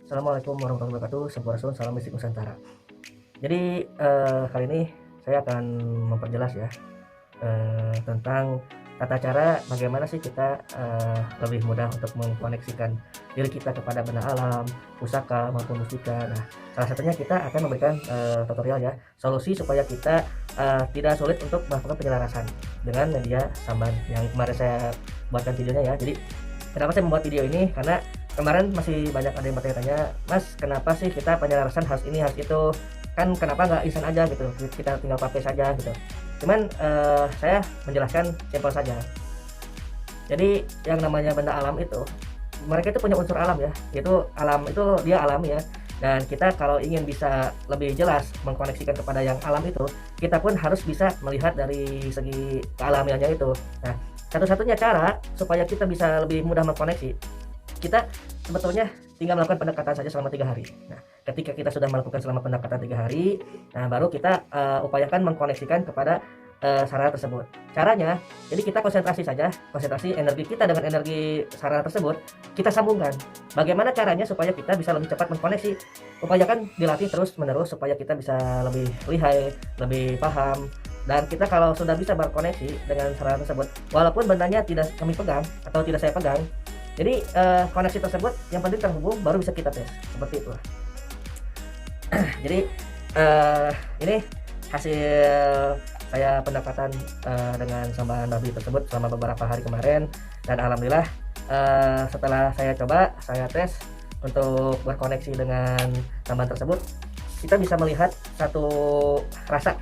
Assalamualaikum warahmatullahi wabarakatuh. Sampurasun, salam mistik Nusantara. Jadi kali ini saya akan memperjelas ya tentang tata cara bagaimana sih kita lebih mudah untuk mengkoneksikan diri kita kepada benda alam, pusaka maupun mustika. Nah, salah satunya kita akan memberikan tutorial ya, solusi supaya kita tidak sulit untuk melakukan penyelarasan dengan media samban yang kemarin saya buatkan videonya ya. Jadi kenapa saya membuat video ini? Karena kemarin masih banyak ada yang bertanya-tanya, Mas, kenapa sih kita penyelarasan harus ini harus itu? Kan kenapa nggak instan aja gitu? Kita tinggal pakai saja gitu. Cuman saya menjelaskan simpel saja. Jadi yang namanya benda alam itu, mereka itu punya unsur alam ya. Itu alam itu dia alami ya. Dan kita kalau ingin bisa lebih jelas mengkoneksikan kepada yang alam itu, kita pun harus bisa melihat dari segi kealamiannya itu. Nah, satu-satunya cara supaya kita bisa lebih mudah mengkoneksi, kita sebetulnya tinggal melakukan pendekatan saja selama 3 hari. Nah, ketika kita sudah melakukan selama pendekatan 3 hari, nah baru kita upayakan mengkoneksikan kepada sarana tersebut. Caranya, jadi kita konsentrasi saja, konsentrasi energi kita dengan energi sarana tersebut, kita sambungkan. Bagaimana caranya supaya kita bisa lebih cepat mengkoneksi? Upayakan dilatih terus menerus supaya kita bisa lebih lihai, lebih paham. Dan kita kalau sudah bisa berkoneksi dengan sarana tersebut, walaupun bendanya tidak kami pegang atau tidak saya pegang, jadi koneksi tersebut yang penting terhubung baru bisa kita tes, seperti itu. Jadi ini hasil saya pendekatan dengan sambahan babi tersebut selama beberapa hari kemarin, dan alhamdulillah setelah saya coba, saya tes untuk berkoneksi dengan sambahan tersebut, kita bisa melihat satu rasa.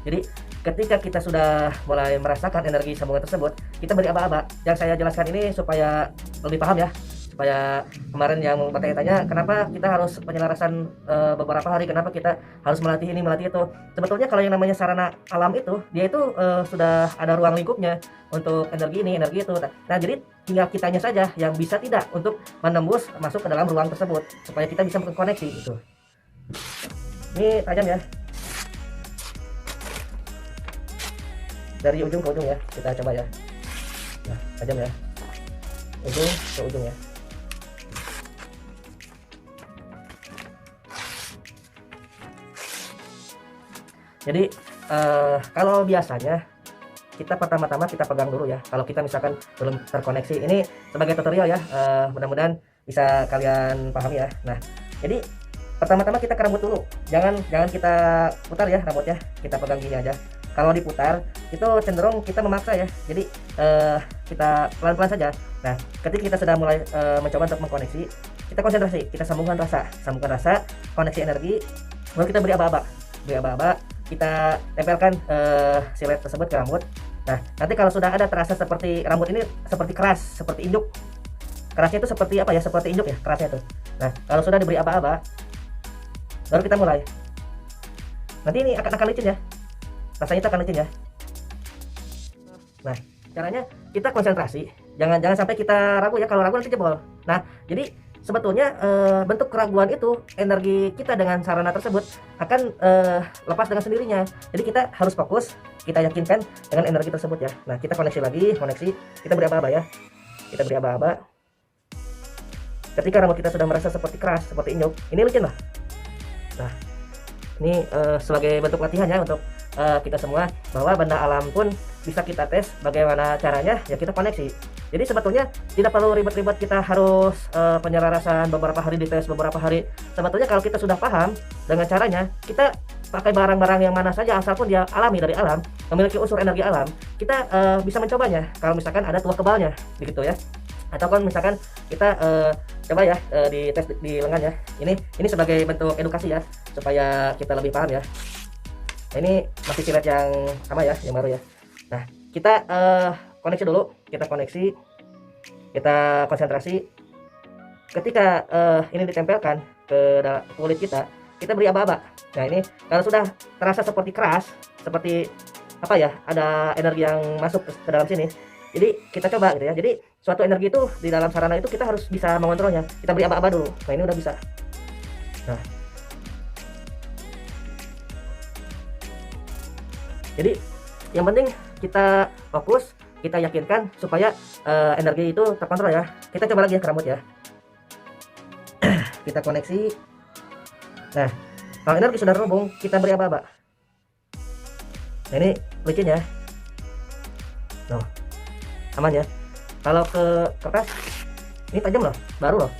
Jadi ketika kita sudah mulai merasakan energi sambungan tersebut, kita beri aba-aba. Yang saya jelaskan ini supaya lebih paham ya, supaya kemarin yang bertanya-tanya kenapa kita harus penyelarasan beberapa hari, kenapa kita harus melatih ini melatih itu. Sebetulnya kalau yang namanya sarana alam itu, dia itu sudah ada ruang lingkupnya untuk energi ini energi itu. Nah jadi tinggal kitanya saja yang bisa tidak untuk menembus masuk ke dalam ruang tersebut supaya kita bisa mengkoneksi itu. Ini tajam ya, dari ujung ke ujung ya, kita coba ya. Nah, tajam ya, ujung ke ujung ya. Jadi kalau biasanya kita pertama-tama kita pegang dulu ya, kalau kita misalkan belum terkoneksi. Ini sebagai tutorial ya, mudah-mudahan bisa kalian pahami ya. Nah, jadi pertama-tama kita ke rambut dulu, jangan kita putar ya rambutnya, kita pegang gini aja. Kalau diputar itu cenderung kita memaksa ya, jadi kita pelan-pelan saja. Nah, ketika kita sudah mulai mencoba untuk mengkoneksi, kita konsentrasi, kita sambungkan rasa, koneksi energi, baru kita beri aba-aba, kita tempelkan silet tersebut ke rambut. Nah, nanti kalau sudah ada terasa seperti rambut ini seperti keras, seperti induk, kerasnya itu seperti apa ya, seperti induk ya kerasnya itu. Nah, kalau sudah diberi aba-aba, baru kita mulai. Nanti ini akan licin ya, rasanya itu akan licin ya. Nah, caranya kita konsentrasi, jangan sampai kita ragu ya, kalau ragu nanti jebol. Nah, jadi sebetulnya bentuk keraguan itu, energi kita dengan sarana tersebut akan lepas dengan sendirinya. Jadi kita harus fokus, kita yakinkan dengan energi tersebut ya. Nah, kita koneksi lagi, kita beri aba-aba ya, kita beri aba-aba. Ketika rambut kita sudah merasa seperti keras, seperti inyuk, ini licin lah. Nah, ini sebagai bentuk latihan ya untuk kita semua, bahwa benda alam pun bisa kita tes. Bagaimana caranya ya, kita koneksi. Jadi sebetulnya tidak perlu ribet-ribet kita harus penyelarasan beberapa hari, dites beberapa hari. Sebetulnya kalau kita sudah paham dengan caranya, kita pakai barang-barang yang mana saja asalkan dia alami dari alam, memiliki unsur energi alam, kita bisa mencobanya. Kalau misalkan ada tuah kebalnya begitu ya, atau kan misalkan kita coba ya di tes di lengan ya. Ini sebagai bentuk edukasi ya, supaya kita lebih paham ya. Nah, ini masih silet yang sama ya, yang baru ya. Nah, kita koneksi dulu, kita konsentrasi. Ketika ini ditempelkan ke kulit kita beri aba-aba. Nah, ini kalau sudah terasa seperti keras, seperti apa ya, ada energi yang masuk ke dalam sini. Jadi kita coba gitu ya. Jadi suatu energi itu di dalam sarana itu kita harus bisa mengontrolnya. Kita beri aba-aba dulu. Nah, ini udah bisa. Nah, jadi yang penting kita fokus, kita yakinkan supaya energi itu terkontrol ya. Kita coba lagi ya ke rambut ya. kita koneksi. Nah, kalau energi sudah terhubung, kita beri aba-aba. Nah, ini licinnya. Noh, aman ya. Kalau ke kertas, ini tajam loh, baru loh.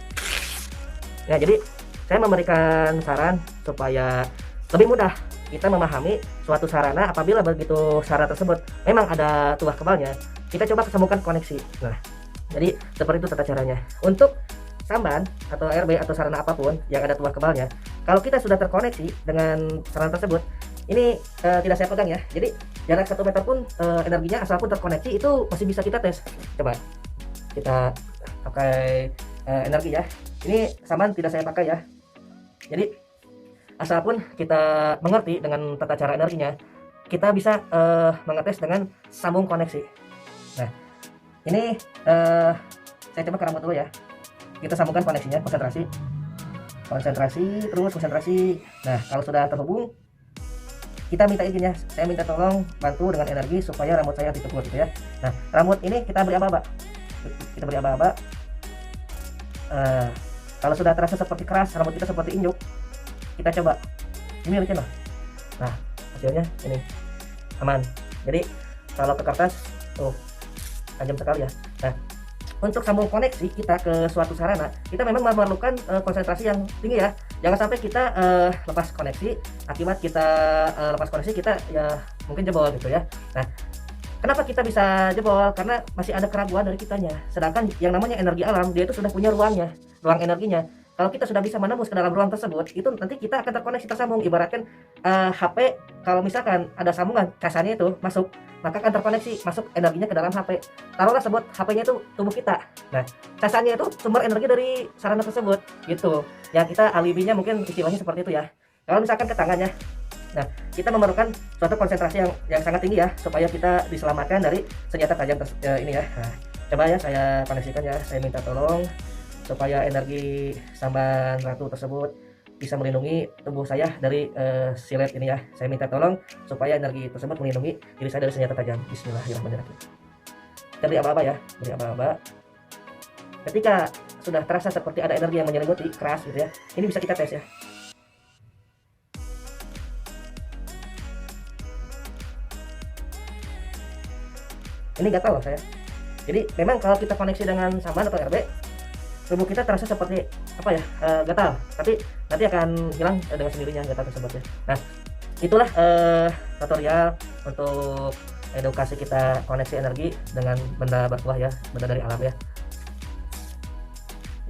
Ya, jadi saya memberikan saran supaya lebih mudah kita memahami suatu sarana. Apabila begitu sarana tersebut memang ada tuah kebalnya, kita coba sambungkan koneksi. Nah, jadi seperti itu tata caranya. Untuk samban atau RB atau sarana apapun yang ada tuah kebalnya, kalau kita sudah terkoneksi dengan sarana tersebut, ini tidak saya pegang ya. Jadi jarak 1 meter pun energinya asal pun terkoneksi itu masih bisa kita tes. Coba kita pakai energi ya. Ini samban tidak saya pakai ya. Jadi asalpun kita mengerti dengan tata cara energinya, kita bisa mengetes dengan sambung koneksi. Nah, ini saya coba ke rambut dulu ya. Kita sambungkan koneksinya, konsentrasi, terus konsentrasi. Nah, kalau sudah terhubung, kita minta izin ya. Saya minta tolong bantu dengan energi supaya rambut saya dicukur gitu ya. Nah, rambut ini kita beri aba-aba. Kita beri aba-aba. Kalau sudah terasa seperti keras, rambut kita seperti injuk, kita coba ini licin loh. Nah, hasilnya ini aman. Jadi kalau ke kertas tuh tajam sekali ya. Nah, untuk sambung koneksi kita ke suatu sarana, kita memang memerlukan konsentrasi yang tinggi ya. Jangan sampai kita lepas koneksi, akibat kita lepas koneksi kita ya mungkin jebol gitu ya. Nah, kenapa kita bisa jebol? Karena masih ada keraguan dari kitanya. Sedangkan yang namanya energi alam, dia itu sudah punya ruangnya, ruang energinya. Kalau kita sudah bisa menembus ke dalam ruang tersebut, itu nanti kita akan terkoneksi, tersambung. Ibaratkan HP, kalau misalkan ada sambungan casannya itu masuk, maka akan terkoneksi, masuk energinya ke dalam HP. Taruhlah sebut HP-nya itu tubuh kita. Nah, casannya itu sumber energi dari sarana tersebut, gitu. Ya, kita alibinya mungkin istilahnya seperti itu ya. Kalau misalkan ke tangannya, nah, kita memerlukan suatu konsentrasi yang sangat tinggi ya, supaya kita diselamatkan dari senjata tajam ini ya. Nah, coba ya saya koneksikan ya, saya minta tolong supaya energi samban ratu tersebut bisa melindungi tubuh saya dari silet ini ya. Saya minta tolong supaya energi tersebut melindungi diri saya dari senjata tajam. Bismillahirrahmanirrahim. Kita beri aba-aba ya, beri aba-aba. Ketika sudah terasa seperti ada energi yang menyelimuti keras gitu ya, ini bisa kita tes ya. Ini gatal loh saya. Jadi memang kalau kita koneksi dengan samban atau RB, tubuh kita terasa seperti apa ya, gatal, tapi nanti akan hilang dengan sendirinya gatal tersebut ya. Nah, itulah tutorial untuk edukasi kita koneksi energi dengan benda bertuah ya, benda dari alam ya.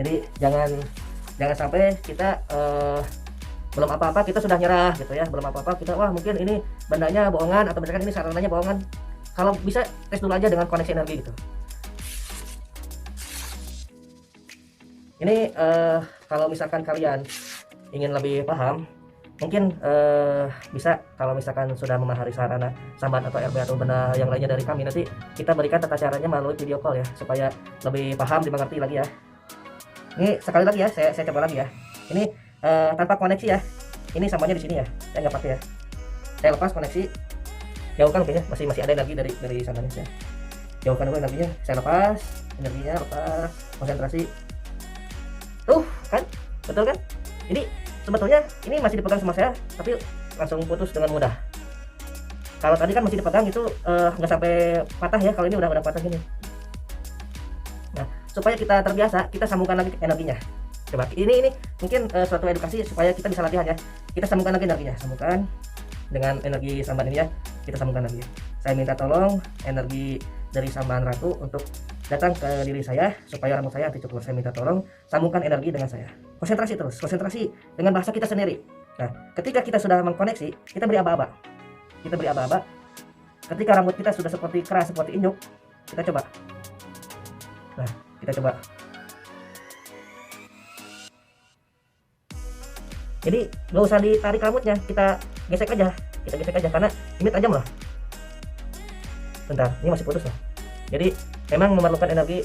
Jadi jangan sampai kita belum apa-apa kita sudah nyerah gitu ya, belum apa-apa kita wah mungkin ini bendanya bohongan atau misalkan ini sarananya bohongan. Kalau bisa tes dulu aja dengan koneksi energi gitu. Ini kalau misalkan kalian ingin lebih paham, mungkin bisa kalau misalkan sudah memahami sarana samban atau RB atau benda yang lainnya dari kami, nanti kita berikan tata caranya melalui video call ya, supaya lebih paham, dimengerti lagi ya. Ini sekali lagi ya, saya coba lagi ya. Ini tanpa koneksi ya. Ini samanya di sini ya. Saya nggak pakai ya. Saya lepas koneksi, jauhkan kayaknya masih ada energi dari sambannya ya. Jauhkan dulu energinya, saya lepas energinya, lepas konsentrasi. Tuh kan, betul kan? Jadi sebetulnya ini masih dipegang sama saya, tapi langsung putus dengan mudah. Kalau tadi kan masih dipegang itu nggak sampai patah ya, kalau ini udah patah gini. Nah, supaya kita terbiasa, kita sambungkan lagi energinya. Coba ini mungkin suatu edukasi supaya kita bisa latihan ya. Kita sambungkan lagi energinya, sambungkan dengan energi samban ini ya. Kita sambungkan lagi. Saya minta tolong energi dari samban ratu untuk datang ke diri saya supaya rambut saya anti cukur. Saya minta tolong sambungkan energi dengan saya. Konsentrasi terus, konsentrasi dengan bahasa kita sendiri. Nah, ketika kita sudah mengkoneksi, kita beri aba-aba. Kita beri aba-aba. Ketika rambut kita sudah seperti keras, seperti injuk, kita coba. Nah, kita coba. Jadi nggak usah ditarik rambutnya, kita gesek aja. Kita gesek aja karena ini tajam loh. Bentar, ini masih putus loh. Jadi memang memerlukan energi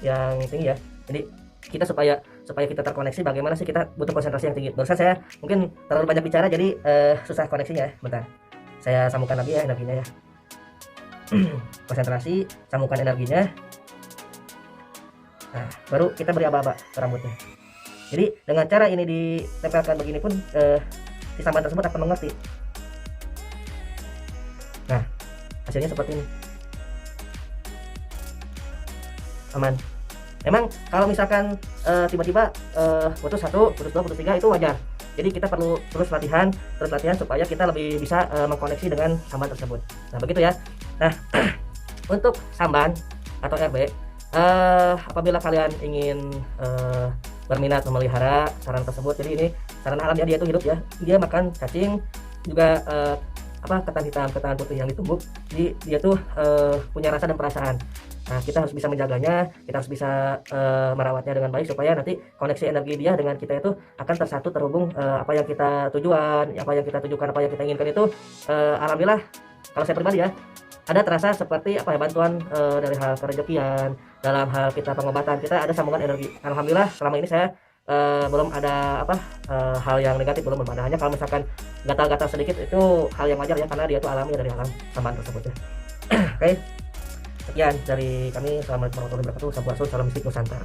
yang tinggi ya. Jadi kita supaya kita terkoneksi, bagaimana sih kita butuh konsentrasi yang tinggi. Barusan saya mungkin terlalu banyak bicara jadi susah koneksinya ya. Bentar, saya sambungkan lagi ya energinya ya. Konsentrasi, sambungkan energinya. Nah, baru kita beri aba-aba ke rambutnya. Jadi dengan cara ini ditempelkan begini pun si samban tersebut akan mengerti. Nah, hasilnya seperti ini. Aman. Memang kalau misalkan tiba-tiba putus 1, putus 2, putus 3 itu wajar. Jadi kita perlu terus latihan supaya kita lebih bisa mengkoneksi dengan samban tersebut. Nah, begitu ya. Nah, untuk samban atau RB, apabila kalian ingin berminat memelihara sarang tersebut, jadi ini sarang alam ya, dia itu hidup ya, dia makan cacing juga ketan hitam, ketan putih yang ditumbuk. Jadi dia tuh punya rasa dan perasaan. Nah, kita harus bisa menjaganya, kita harus bisa merawatnya dengan baik supaya nanti koneksi energi dia dengan kita itu akan tersatu, terhubung. Apa yang kita tujuan, apa yang kita tujukan, apa yang kita inginkan itu, alhamdulillah kalau saya pribadi ya, ada terasa seperti bantuan dari hal kerezekian, dalam hal kita pengobatan, kita ada sambungan energi. Alhamdulillah selama ini saya belum ada hal yang negatif, belum ada. Hanya kalau misalkan gatal-gatal sedikit itu hal yang wajar ya, karena dia itu alami dari alam samban tersebut ya. Oke. Sekian dari kami. Assalamualaikum warahmatullahi wabarakatuh. Sampurasun, salam mistik Nusantara.